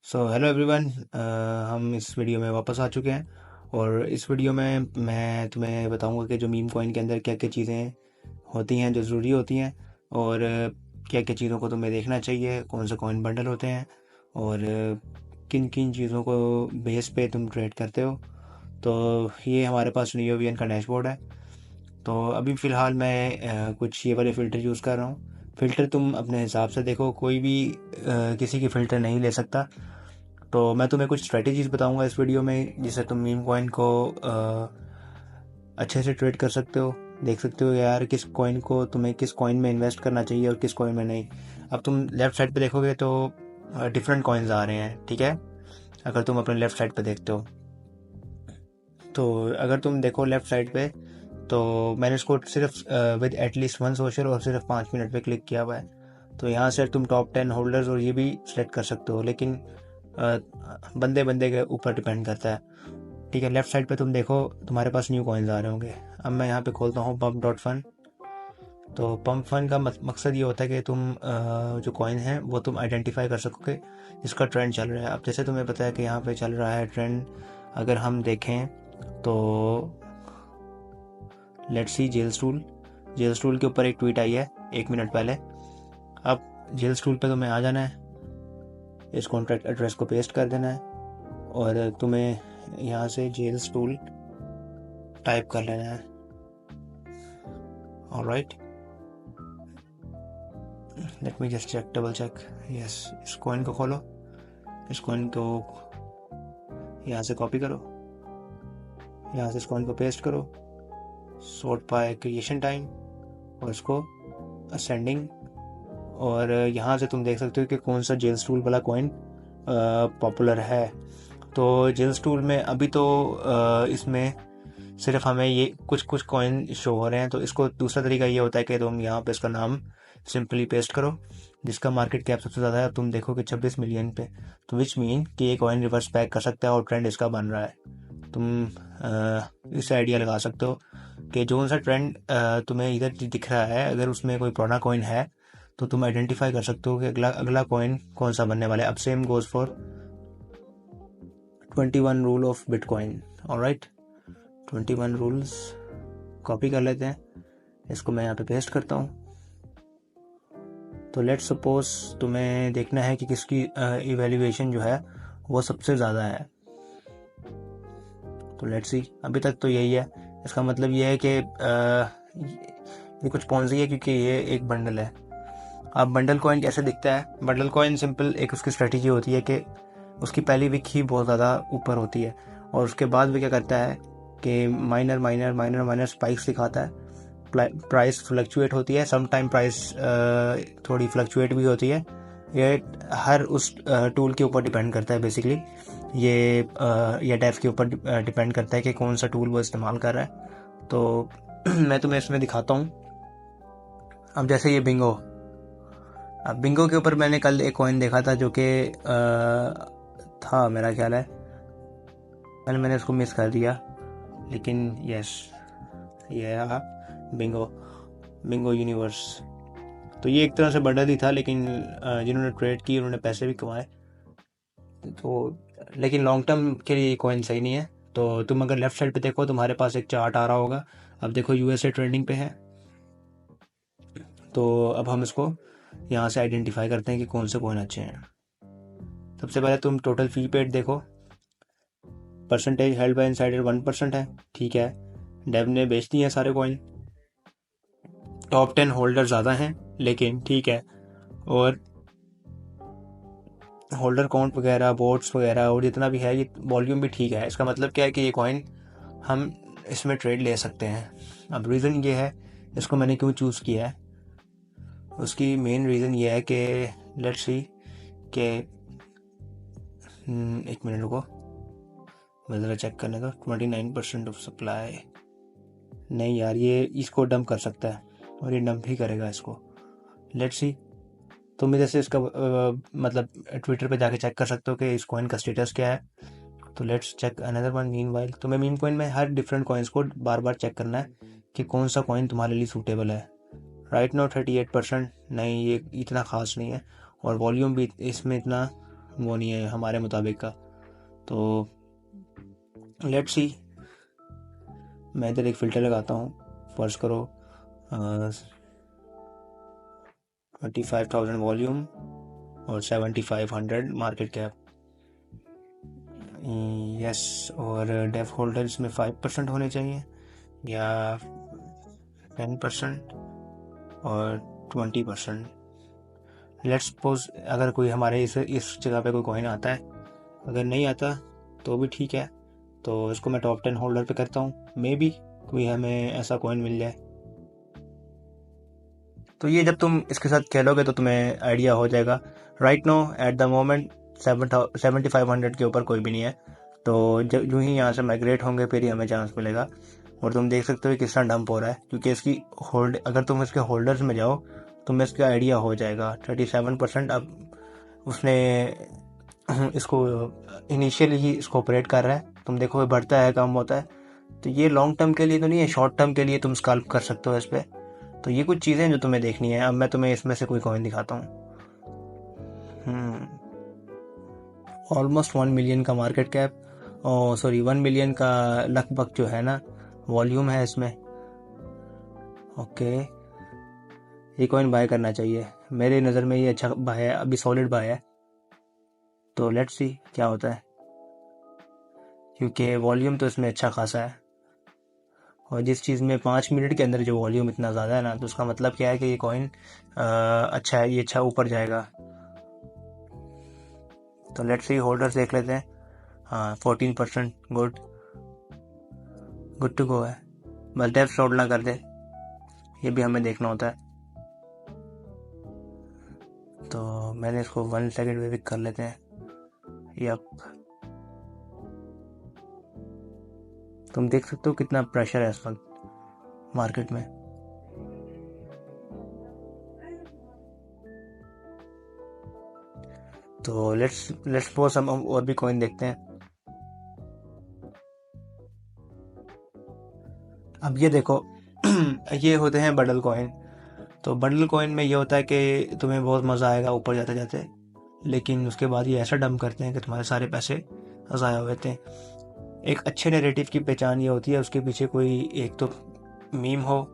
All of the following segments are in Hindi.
सो हेलो एवरीवन, हम इस वीडियो में वापस आ चुके हैं। और इस वीडियो में मैं तुम्हें बताऊंगा कि जो मीम कॉइन के अंदर क्या क्या चीज़ें होती हैं जो ज़रूरी होती हैं, और क्या क्या चीज़ों को तुम्हें देखना चाहिए, कौन से कॉइन बंडल होते हैं, और किन किन चीज़ों को बेस पे तुम ट्रेड करते हो। तो ये हमारे पास नियोवियन का डैशबोर्ड है। तो अभी फ़िलहाल मैं कुछ ये वाले फ़िल्टर यूज़ कर रहा हूँ। फ़िल्टर तुम अपने हिसाब से देखो, कोई भी किसी की फ़िल्टर नहीं ले सकता। तो मैं तुम्हें कुछ स्ट्रेटजीज बताऊंगा इस वीडियो में, जिससे तुम मीम कॉइन को अच्छे से ट्रेड कर सकते हो। देख सकते हो यार किस कॉइन को तुम्हें किस कॉइन में इन्वेस्ट करना चाहिए और किस कॉइन में नहीं। अब तुम लेफ्ट साइड पे देखोगे तो डिफरेंट कॉइन्स आ रहे हैं, ठीक है। अगर तुम अपने लेफ्ट साइड पे देखते हो तो अगर तुम देखो लेफ्ट साइड पे, तो मैंने इसको सिर्फ विद एटलीस्ट वन सोशल और सिर्फ 5 मिनट पे क्लिक किया हुआ है। तो यहाँ से तुम टॉप 10 होल्डर्स और ये भी सिलेक्ट कर सकते हो, लेकिन बंदे बंदे के ऊपर डिपेंड करता है, ठीक है। लेफ्ट साइड पे तुम देखो, तुम्हारे पास न्यू कॉइन्स आ रहे होंगे। अब मैं यहाँ पे खोलता हूँ पम्प डॉट फन। तो पम्प फन का मकसद ये होता है कि तुम जो कॉइन है वो तुम आइडेंटिफाई कर सकोगे जिसका ट्रेंड चल रहा है। अब जैसे तुम्हें पता है कि यहाँ पे चल रहा है ट्रेंड, अगर हम देखें तो let's see gel stool. Gel stool के ऊपर एक ट्वीट आई है 1 मिनट पहले। अब जेल स्टूल पे तुम्हें आ जाना है, इस कॉन्ट्रैक्ट एड्रेस को पेस्ट कर देना है, और तुम्हें यहाँ से जेल स्टूल टाइप कर लेना है। Alright, let me just check, double check. Yes, इस कॉइन को खोलो, इस कॉइन को यहाँ से कॉपी करो, यहाँ से इस कॉइन को पेस्ट करो, सॉर्ट बाय क्रिएशन टाइम, और इसको असेंडिंग। और यहाँ से तुम देख सकते हो कि कौन सा जेल स्टूल वाला कॉइन पॉपुलर है। तो जेल स्टूल में अभी तो इसमें सिर्फ हमें ये कुछ कुछ कॉइन शो हो रहे हैं। तो इसको दूसरा तरीका ये होता है कि तुम यहाँ पे इसका नाम सिंपली पेस्ट करो, जिसका मार्केट कैप सबसे ज़्यादा है। अब तुम देखो कि 26 मिलियन पे, तो विच मीन कि ये कॉइन रिवर्स बैक कर सकता है और ट्रेंड इसका बन रहा है। तुम इससे आइडिया लगा सकते हो कि जो सा ट्रेंड तुम्हें इधर दिख रहा है, अगर उसमें कोई पुराना कॉइन है तो तुम आइडेंटिफाई कर सकते हो कि अगला अगला कॉइन कौन सा बनने वाला है। अब same goes for 21 rule of bitcoin. Alright, 21 rules copy कर लेते हैं, इसको मैं यहाँ पे पेस्ट करता हूँ। तो लेट्स सपोज तुम्हें देखना है कि किसकी इवैल्यूएशन जो है वो सबसे ज़्यादा है। तो लेट्स सी, अभी तक तो यही है। इसका मतलब ये है कि ये कुछ पॉन्जी है, क्योंकि ये एक बंडल है। अब बंडल कॉइन कैसे दिखता है? बंडल कॉइन सिंपल एक उसकी स्ट्रेटजी होती है कि उसकी पहली विक ही बहुत ज़्यादा ऊपर होती है, और उसके बाद वो क्या करता है कि minor minor minor minor spikes दिखाता है। प्राइस फ्लक्चुएट होती है, सम टाइम प्राइस थोड़ी फ्लक्चुएट भी होती है। ये हर उस टूल के ऊपर डिपेंड करता है बेसिकली। ये डेफ के ऊपर डिपेंड करता है कि कौन सा टूल वो इस्तेमाल कर रहा है। तो मैं तुम्हें इसमें दिखाता हूँ। अब जैसे ये बिंगो, अब बिंगो के ऊपर मैंने कल एक कॉइन देखा था जो कि था, मेरा ख्याल है कल मैंने उसको मिस कर दिया, लेकिन यस ये रहा बिंगो, बिंगो यूनिवर्स। तो ये एक तरह से बंडल ही था, लेकिन जिन्होंने ट्रेड की उन्होंने पैसे भी कमाए। तो लेकिन लॉन्ग टर्म के लिए कॉइन सही नहीं है। तो तुम अगर लेफ्ट साइड पे देखो, तुम्हारे पास एक चार्ट आ रहा होगा। अब देखो यूएसए ट्रेंडिंग पे है। तो अब हम इसको यहाँ से आइडेंटिफाई करते हैं कि कौन से कॉइन अच्छे हैं। सबसे पहले तुम टोटल फी पेड देखो, परसेंटेज हेल्ड बाय इनसाइडर 1% है, ठीक है। डेव ने बेच दिए हैं सारे कॉइन, टॉप 10 होल्डर ज़्यादा हैं लेकिन ठीक है। और होल्डर काउंट वगैरह, बोट्स वगैरह और जितना भी है, ये वॉल्यूम भी ठीक है। इसका मतलब क्या है कि ये कॉइन हम इसमें ट्रेड ले सकते हैं। अब रीज़न ये है इसको मैंने क्यों चूज़ किया है, उसकी मेन रीज़न ये है कि लेट्स सी कि 1 मिनट रुको, मैं ज़रा चेक करने दो। 29% ऑफ सप्लाई, नहीं यार, ये इसको डंप कर सकता है और ये डंप ही करेगा इसको। लेट्स सी, तुम भी जैसे इसका मतलब ट्विटर पे जाके चेक कर सकते हो कि इस कॉइन का स्टेटस क्या है। तो let's check another one. Meanwhile तुम्हें मीम कॉइन में हर डिफरेंट कॉइन्स को बार बार चेक करना है कि कौन सा कॉइन तुम्हारे लिए सूटेबल है। राइट नाउ 38%, नहीं ये इतना ख़ास नहीं है, और वॉल्यूम भी इसमें इतना वो नहीं है हमारे मुताबिक का। तो लेट्स सी, मैं इधर एक फ़िल्टर लगाता हूँ। फर्ज करो 25,000 वॉल्यूम और 7,500 मार्केट कैप। यस, और डेफ होल्डर्स में 5% होने चाहिए या 10% और 20%। लेट्स सपोज अगर कोई हमारे इस जगह पे कोई कॉइन आता है, अगर नहीं आता तो भी ठीक है, तो इसको मैं टॉप 10 होल्डर पे करता हूँ। मे बी कोई हमें ऐसा कॉइन मिल जाए। तो ये जब तुम इसके साथ खेलोगे तो तुम्हें आइडिया हो जाएगा। Right no at the moment 7,500 के ऊपर कोई भी नहीं है, तो जब यूँ ही यहाँ से माइग्रेट होंगे फिर ही हमें चांस मिलेगा। और तुम देख सकते हो कि किस तरह डंप हो रहा है, क्योंकि इसकी अगर तुम इसके होल्डर्स में जाओ तुम्हें इसका आइडिया हो जाएगा। 37% अब उसने इसको इनिशियली ही इसको ऑपरेट कर रहा है। तुम देखो बढ़ता है कम होता है, तो ये लॉन्ग टर्म के लिए तो नहीं है, शॉर्ट टर्म के लिए तुम स्कैल्प कर सकते हो इस पर। तो ये कुछ चीज़ें जो तुम्हें देखनी है। अब मैं तुम्हें इसमें से कोई कॉइन दिखाता हूँ। ऑलमोस्ट 1 मिलियन का मार्केट कैप, और सॉरी 1 मिलियन का लगभग जो है ना वॉल्यूम है इसमें। ओके, ये कॉइन बाय करना चाहिए मेरे नज़र में, ये अच्छा बाय है, अभी सॉलिड बाय है। तो लेट्स सी क्या होता है, क्योंकि वॉल्यूम तो इसमें अच्छा खासा है, और जिस चीज़ में 5 मिनट के अंदर जो वॉल्यूम इतना ज़्यादा है ना, तो उसका मतलब क्या है कि ये कॉइन अच्छा है, ये अच्छा ऊपर जाएगा। तो लेट्स सी होल्डर्स देख लेते हैं। हाँ 14%, गुड टू गो है। बस डेप्थ फ्रॉड ना कर दे, ये भी हमें देखना होता है। तो मैंने इसको 1 सेकंड में पिक कर लेते हैं। यप, तुम देख सकते हो कितना प्रेशर है इस वक्त मार्केट में। तो लेट्स सपोज हम और भी कॉइन देखते हैं। अब ये देखो ये होते हैं बंडल कॉइन। तो बंडल कॉइन में ये होता है कि तुम्हें बहुत मज़ा आएगा ऊपर जाते जाते, लेकिन उसके बाद ये ऐसा डंप करते हैं कि तुम्हारे सारे पैसे ज़ाया हो जाते हैं। एक अच्छे नैरेटिव की पहचान ये होती है उसके पीछे कोई एक तो मीम हो,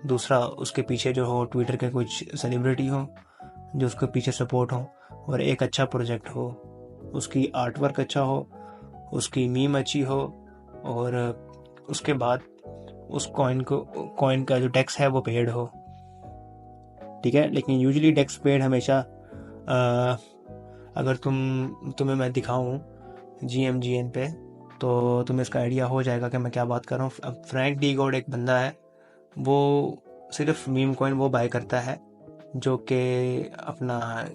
दूसरा उसके पीछे जो हो ट्विटर के कुछ सेलिब्रिटी हो जो उसके पीछे सपोर्ट हो, और एक अच्छा प्रोजेक्ट हो, उसकी आर्ट वर्क अच्छा हो, उसकी मीम अच्छी हो, और उसके बाद उस कॉइन का जो टैक्स है वो पेड हो। ठीक है, लेकिन यूजुअली टैक्स पेड हमेशा अगर तुम्हें मैं दिखाऊं GMGN पे, तो तुम्हें इसका आइडिया हो जाएगा कि मैं क्या बात कर रहा हूँ। अब फ्रैंक डी गॉड एक बंदा है, वो सिर्फ मीम कॉइन वो बाय करता है जो कि अपना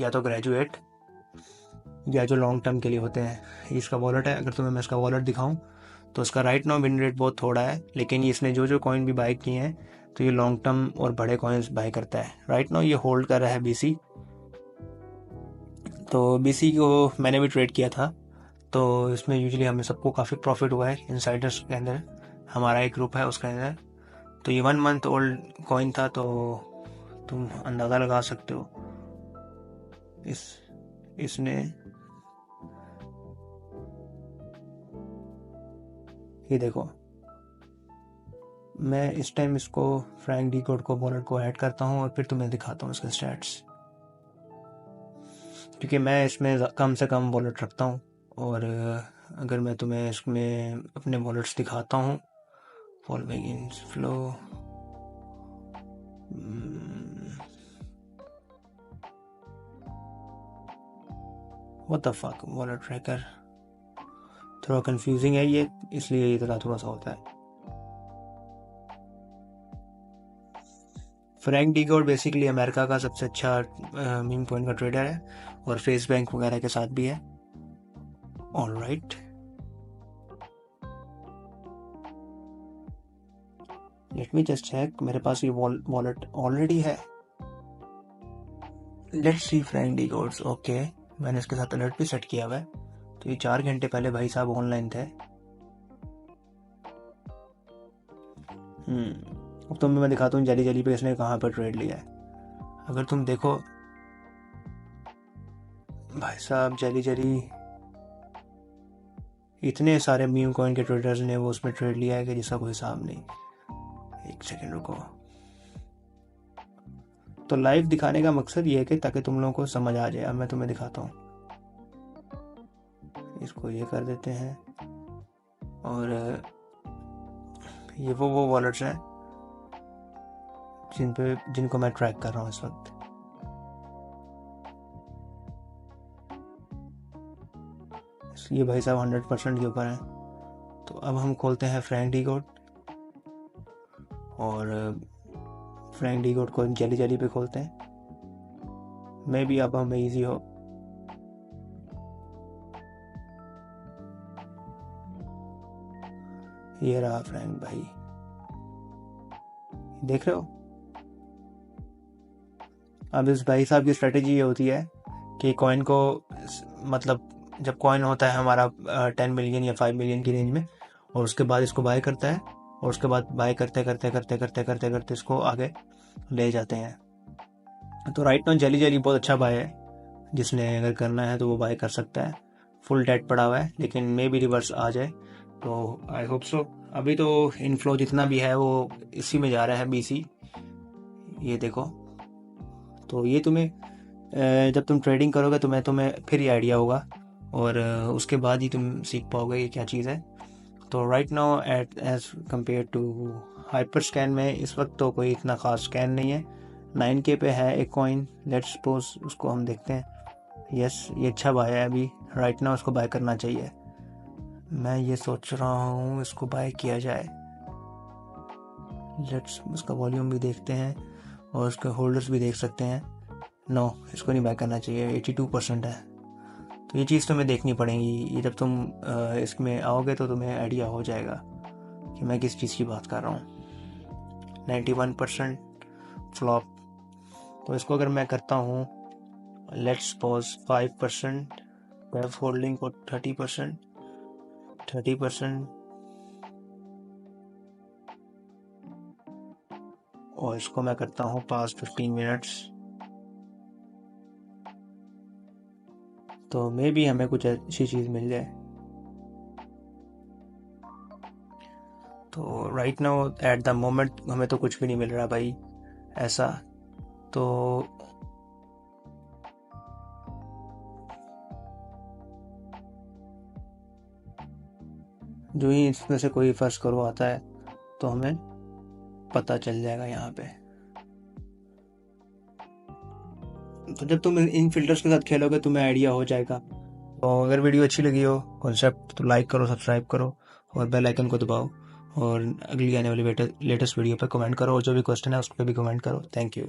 या तो ग्रेजुएट या जो लॉन्ग टर्म के लिए होते हैं। इसका वॉलेट है, अगर तुम्हें मैं इसका वॉलेट दिखाऊं तो इसका राइट नाउ विन रेट बहुत थोड़ा है, लेकिन इसने जो कॉइन भी बाय किए हैं तो ये लॉन्ग टर्म और बड़े कॉइन्स बाय करता है। राइट नाउ ये होल्ड कर रहा है BC। तो BC को मैंने भी ट्रेड किया था, तो इसमें यूजुअली हमें सबको काफ़ी प्रॉफिट हुआ है। इनसाइडर्स के अंदर हमारा एक ग्रुप है उसके अंदर। तो ये 1 मंथ ओल्ड कॉइन था, तो तुम अंदाज़ा लगा सकते हो इसने ये देखो, मैं इस टाइम इसको फ्रैंक डी गॉड को वॉलेट को ऐड करता हूँ और फिर तुम्हें दिखाता हूँ इसके स्टैट्स, क्योंकि मैं इसमें कम से कम वॉलेट रखता हूँ। और अगर मैं तुम्हें इसमें अपने वॉलेट्स दिखाता हूँ, following in flow, what the fuck, wallet tracker थोड़ा कंफ्यूजिंग है ये, इसलिए ये थोड़ा सा होता है। Frank D God basically America का सबसे अच्छा मीम कॉइन का ट्रेडर है, और फेस बैंक वगैरह के साथ भी है। Alright, let me just check, मेरे पास ये वॉलेट ऑलरेडी है। Let's see Frank DeGods. Okay, मैंने इसके साथ अलर्ट भी सेट किया हुआ है, तो ये 4 घंटे पहले भाई साहब ऑनलाइन थे। अब तुम्हें मैं दिखाता हूँ जली पे इसने कहाँ पर ट्रेड लिया है। अगर तुम देखो भाई साहब जेली जेली, इतने सारे मीम कॉइन के ट्रेडर्स ने वो उसमें ट्रेड लिया है कि जिसका कोई हिसाब नहीं। एक सेकेंड रुको। तो लाइव दिखाने का मकसद ये है कि ताकि तुम लोगों को समझ आ जाए। अब मैं तुम्हें दिखाता हूँ, इसको ये कर देते हैं। और ये वो वॉलेट्स हैं जिनको मैं ट्रैक कर रहा हूँ इस वक्त। ये भाई साहब 100% के ऊपर है। तो अब हम खोलते हैं फ्रैंक डी गोड, और फ्रैंक डी गोड को जेली जेली पे खोलते हैं। मे बी अब हमें ईजी हो। ये रहा फ्रैंक भाई, देख रहे हो। अब इस भाई साहब की स्ट्रेटेजी ये होती है कि कॉइन को, मतलब जब कॉइन होता है हमारा 10 मिलियन या 5 मिलियन की रेंज में, और उसके बाद इसको बाय करता है, और उसके बाद बाय करते करते करते करते करते करते इसको आगे ले जाते हैं। तो राइट नाउ जेली जेली बहुत अच्छा बाय है, जिसने अगर करना है तो वो बाय कर सकता है। फुल डेट पड़ा हुआ है, लेकिन मे भी रिवर्स आ जाए, तो आई होप सो। अभी तो इनफ्लो जितना भी है वो इसी में जा रहा है, BC, ये देखो। तो ये तुम्हें जब तुम ट्रेडिंग करोगे तुम्हें फिर ये आइडिया होगा, और उसके बाद ही तुम सीख पाओगे ये क्या चीज़ है। तो right now as compare to hyper scan में इस वक्त तो कोई इतना ख़ास स्कैन नहीं है। 9K पे है एक कॉइन, लेट्स सपोज उसको हम देखते हैं। यस, ये अच्छा बाय है अभी। राइट नाउ इसको बाय करना चाहिए। मैं ये सोच रहा हूँ इसको बाय किया जाए। लेट्स उसका वॉल्यूम भी देखते हैं, और उसके होल्डर्स भी देख सकते हैं। नो, इसको नहीं बाय करना चाहिए, 82% है। तो ये चीज़ तुम्हें देखनी पड़ेगी। ये जब तुम इसमें आओगे तो तुम्हें आइडिया हो जाएगा कि मैं किस चीज़ की बात कर रहा हूँ। 91% फ्लॉप। तो इसको अगर मैं करता हूँ, लेट्स सपोज 5%, वेब होल्डिंग को 30%, और इसको मैं करता हूँ पास्ट 15 मिनट्स। तो मे भी हमें कुछ अच्छी चीज़ मिल जाए। तो right now at the moment हमें तो कुछ भी नहीं मिल रहा भाई ऐसा। तो जो ही इसमें से कोई फर्स्ट करो आता है तो हमें पता चल जाएगा यहाँ पे। तो जब तुम इन फिल्टर्स के साथ खेलोगे तुम्हें आइडिया हो जाएगा। तो अगर वीडियो अच्छी लगी हो कॉन्सेप्ट, तो लाइक करो, सब्सक्राइब करो, और बेल आइकन को दबाओ, और अगली आने वाली लेटेस्ट वीडियो पर कमेंट करो, और जो भी क्वेश्चन है उस पर भी कमेंट करो। Thank you.